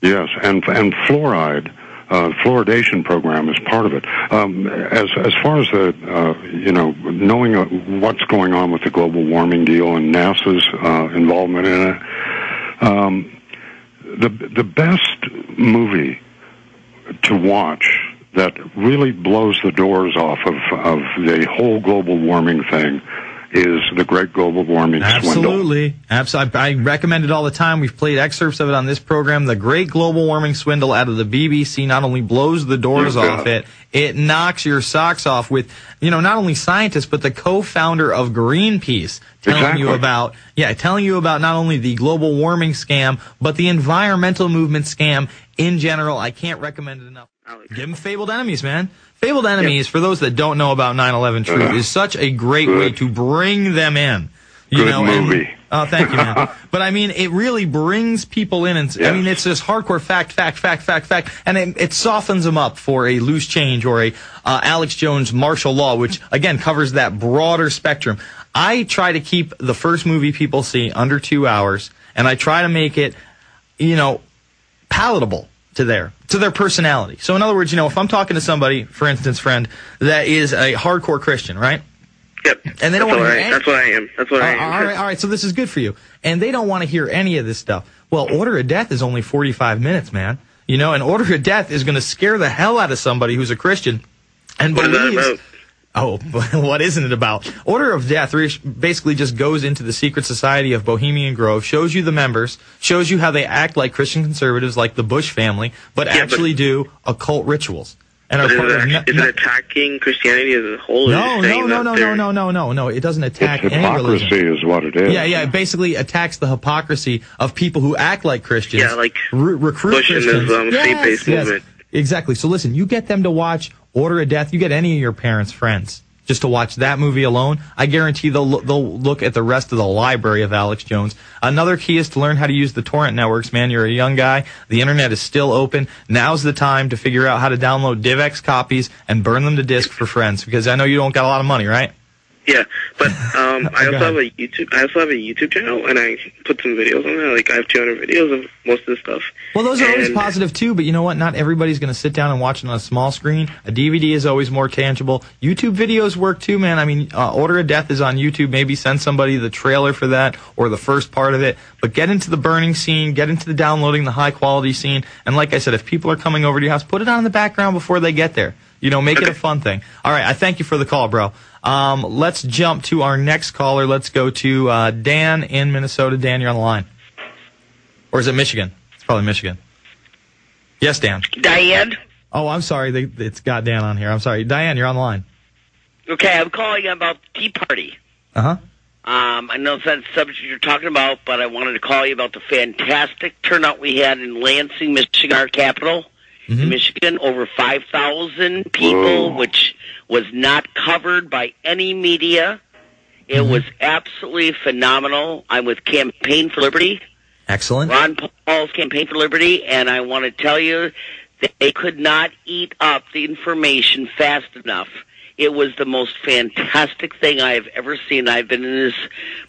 Yes, and fluoride. Fluoridation program is part of it. As far as the knowing what's going on with the global warming deal and NASA's involvement in it, the best movie to watch that really blows the doors off of the whole global warming thing is The Great Global Warming Swindle. Absolutely. I recommend it all the time. We've played excerpts of it on this program. The Great Global Warming Swindle out of the BBC not only blows the doors off it knocks your socks off with, not only scientists, but the co-founder of Greenpeace telling you about not only the global warming scam, but the environmental movement scam in general. I can't recommend it enough. Give them Fabled Enemies, man. Fabled Enemies, for those that don't know about 9/11 Truth, is such a great way to bring them in. Good movie. Oh, thank you, man. But I mean, it really brings people in, and I mean, it's just hardcore fact, and it softens them up for a loose change or a Alex Jones martial law, which again covers that broader spectrum. I try to keep the first movie people see under 2 hours, and I try to make it, palatable to their personality. So in other words, if I'm talking to somebody, for instance, friend, that is a hardcore Christian, right? Yep. And they don't want to hear That's what I am. That's what I am. All right. So this is good for you. And they don't want to hear any of this stuff. Well, Order of Death is only 45 minutes, man. And Order of Death is going to scare the hell out of somebody who's a Christian and believes. Oh, what isn't it about? Order of Death basically just goes into the secret society of Bohemian Grove, shows you the members, shows you how they act like Christian conservatives, like the Bush family, but actually do occult rituals. And is it attacking Christianity as a whole? No. It doesn't attack any religion. Hypocrisy is what it is. Yeah. It basically attacks the hypocrisy of people who act like Christians. Yeah, like recruit Bush Christians. and his faith-based movement. Exactly. So listen, you get them to watch Order of Death. You get any of your parents' friends just to watch that movie alone. I guarantee they'll look at the rest of the library of Alex Jones. Another key is to learn how to use the torrent networks, man. You're a young guy. The internet is still open. Now's the time to figure out how to download DivX copies and burn them to disk for friends, because I know you don't got a lot of money, right? Yeah, but I also have a YouTube channel, and I put some videos on there. Like, I have 200 videos of most of the stuff. Well, those are always positive too, but you know what? Not everybody's going to sit down and watch it on a small screen. A DVD is always more tangible. YouTube videos work too, man. I mean, Order of Death is on YouTube. Maybe send somebody the trailer for that or the first part of it. But get into the burning scene, get into the downloading, the high quality scene. And like I said, if people are coming over to your house, put it on in the background before they get there. Make it a fun thing. All right, I thank you for the call, bro. Let's jump to our next caller. Let's go to Dan in Minnesota. Dan, you're on the line. Or is it Michigan? It's probably Michigan. Yes, Dan. Diane? Oh, I'm sorry. It's got Dan on here. I'm sorry. Diane, you're on the line. Okay, I'm calling about the Tea Party. Uh-huh. I know it's not the subject you're talking about, but I wanted to call you about the fantastic turnout we had in Lansing, Michigan, our capital. Michigan, over 5,000 people, which was not covered by any media. It was absolutely phenomenal. I'm with Campaign for Liberty. Excellent. Ron Paul's Campaign for Liberty, and I want to tell you that they could not eat up the information fast enough. It was the most fantastic thing I have ever seen. I've been in this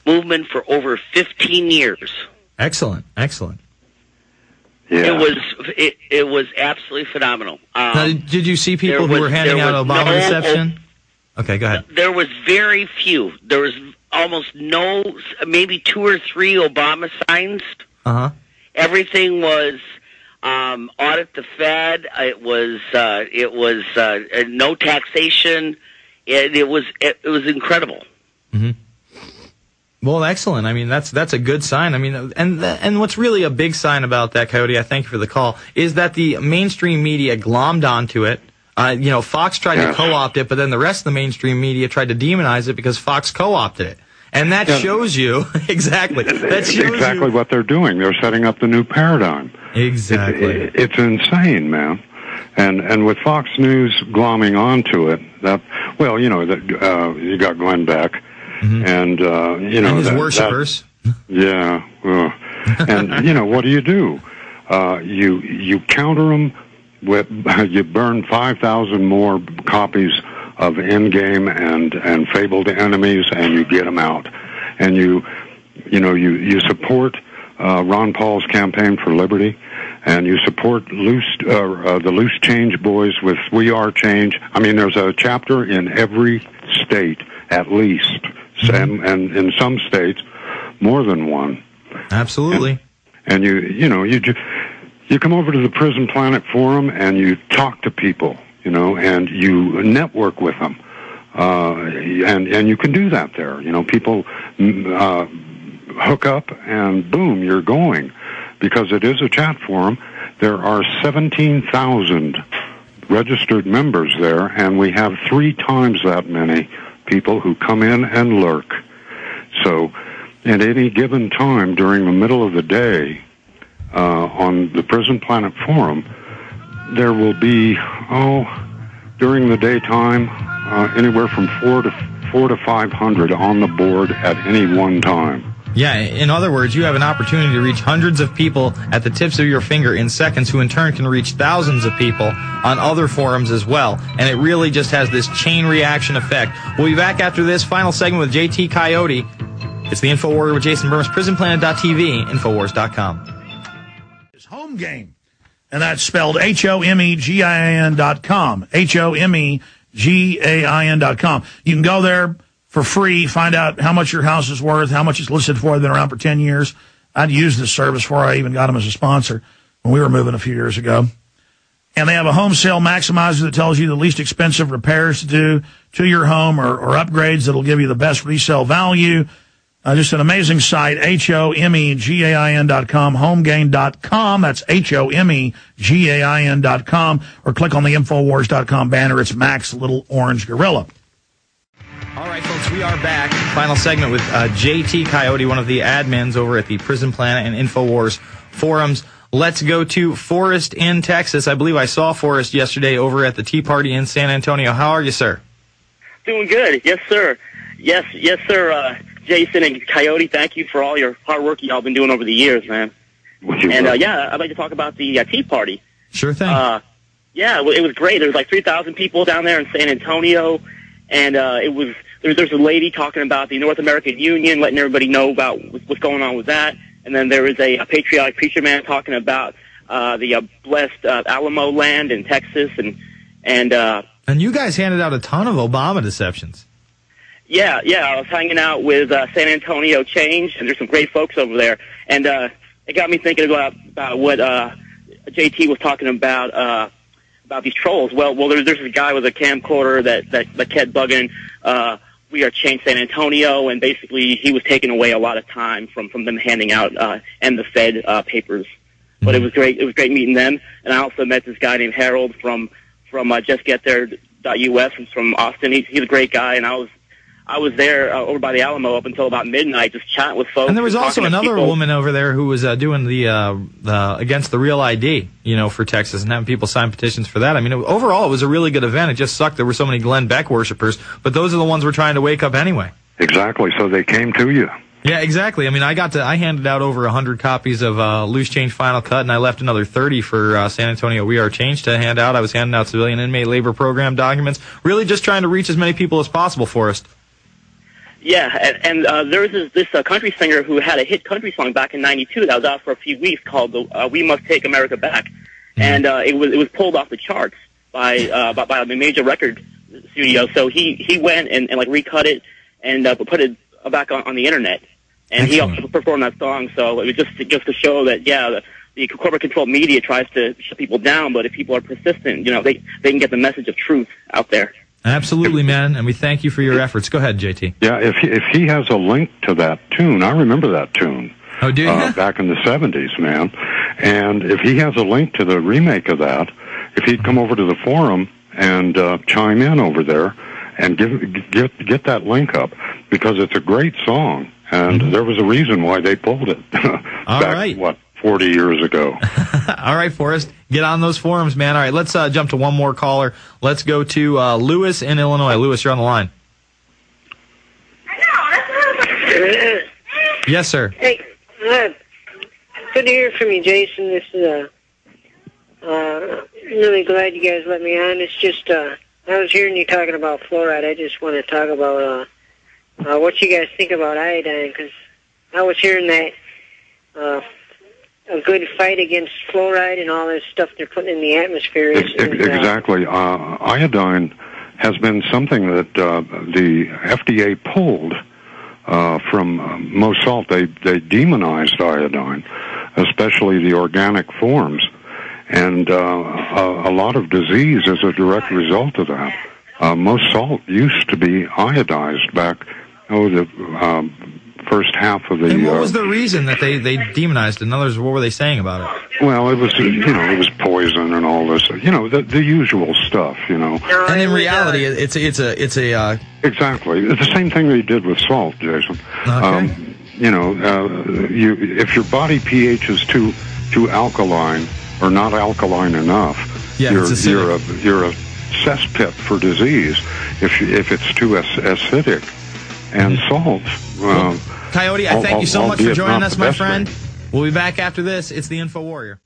movement for over 15 years. Excellent. Yeah. It was absolutely phenomenal. Now, did you see people who were handing out Obama reception? Okay, go ahead. There was very few. There was almost no, maybe 2 or 3 Obama signs. Uh-huh. Everything was audit the Fed. It was no taxation. It was incredible. Mm-hmm. Well, excellent. I mean, that's a good sign. I mean, and what's really a big sign about that, Coyote, I thank you for the call, is that the mainstream media glommed onto it. Fox tried to co-opt it, but then the rest of the mainstream media tried to demonize it because Fox co-opted it. And that shows you, exactly. That shows exactly what they're doing. They're setting up the new paradigm. Exactly. It's insane, man. And with Fox News glomming onto it, you got Glenn Beck. Mm-hmm. And his worshippers. And what do? You counter them with you burn 5,000 more copies of Endgame and Fabled Enemies, and you get them out, and you support Ron Paul's Campaign for Liberty, and you support the Loose Change Boys with We Are Change. I mean, there's a chapter in every state, at least, and in some states, more than one. Absolutely. And you come over to the Prison Planet Forum and you talk to people, and you network with them. And you can do that there. People hook up and boom, you're going. Because it is a chat forum. There are 17,000 registered members there, and we have 3 times that many people who come in and lurk. So at any given time during the middle of the day on the Prison Planet Forum, there will be, during the daytime, anywhere from 4 to 500 on the board at any one time. Yeah, in other words, you have an opportunity to reach hundreds of people at the tips of your finger in seconds, who in turn can reach thousands of people on other forums as well. And it really just has this chain reaction effect. We'll be back after this final segment with JT Coyote. It's the InfoWarrior with Jason Bermas, PrisonPlanet.tv, Infowars.com. It's home game, and that's spelled HOMEGAIN.com. HOMEGAIN.com. You can go there for free, find out how much your house is worth, how much it's listed for. They've been around for 10 years. I'd used this service before I even got them as a sponsor when we were moving a few years ago. And they have a home sale maximizer that tells you the least expensive repairs to do to your home or upgrades that'll give you the best resale value. Just an amazing site, HOMEGAIN.com, homegain.com. That's HOMEGAIN.com. Or click on the Infowars.com banner. It's Max Little Orange Gorilla. All right, folks, we are back. Final segment with JT Coyote, one of the admins over at the Prison Planet and InfoWars forums. Let's go to Forrest in Texas. I believe I saw Forrest yesterday over at the Tea Party in San Antonio. How are you, sir? Doing good. Yes, sir. Yes, sir. Jason and Coyote, thank you for all your hard work y'all been doing over the years, man. And, I'd like to talk about the Tea Party. Sure thing. It was great. There was like 3,000 people down there in San Antonio. And there's a lady talking about the North American Union, letting everybody know about what's going on with that. And then there is a patriotic preacher man talking about the blessed Alamo land in Texas. And you guys handed out a ton of Obama deceptions. Yeah. I was hanging out with San Antonio Change, and there's some great folks over there. And it got me thinking about what JT was talking about these trolls. Well, there's a guy with a camcorder that kept bugging We Are Change San Antonio, and basically he was taking away a lot of time from them handing out and the Fed papers. But it was great. It was great meeting them. And I also met this guy named Harold from JustGetThere.us and from Austin. He's a great guy, and I was there over by the Alamo up until about midnight, just chatting with folks. And there was also another woman over there who was doing the against the Real ID, for Texas, and having people sign petitions for that. I mean, overall, it was a really good event. It just sucked there were so many Glenn Beck worshipers, but those are the ones we're trying to wake up anyway. Exactly. So they came to you. Yeah, exactly. I mean, I handed out over 100 copies of Loose Change Final Cut, and I left another 30 for San Antonio We Are Change to hand out. I was handing out civilian inmate labor program documents, really just trying to reach as many people as possible for us. Yeah, and there was this country singer who had a hit country song back in '92 that was out for a few weeks called "We Must Take America Back," and it was pulled off the charts by a major record studio. So he went and like recut it and put it back on the internet, and Excellent. He also performed that song. So it was just to show that the corporate controlled media tries to shut people down, but if people are persistent, they can get the message of truth out there. Absolutely, man, and we thank you for your efforts. Go ahead, JT. Yeah, if he has a link to that tune, I remember that tune. Oh, do you? Back in the 70s, man. And if he has a link to the remake of that, if he'd come over to the forum and chime in over there and get that link up, because it's a great song, and there was a reason why they pulled it. Back, 40 years ago. All right, Forrest, get on those forums, man. All right, let's jump to one more caller. Let's go to Lewis in Illinois. Lewis, you're on the line. Yes, sir. Hey, good to hear from you, Jason. This is really glad you guys let me on. It's just I was hearing you talking about fluoride. I just want to talk about what you guys think about iodine, because I was hearing that a good fight against fluoride and all this stuff they're putting in the atmosphere. Exactly. Iodine has been something that the FDA pulled from most salt. They demonized iodine, especially the organic forms, and a lot of disease is a direct result of that. Most salt used to be iodized back, the first half of the... And what was the reason that they demonized? In other words, what were they saying about it? Well, it was, it was poison and all this, the usual stuff, And in reality, it's a Exactly. It's the same thing they did with salt, Jason. Okay. If your body pH is too alkaline or not alkaline enough, you're a cesspit for disease if it's too acidic. And salt. Coyote, I thank you so much for joining us, my friend. We'll be back after this. It's the InfoWarrior.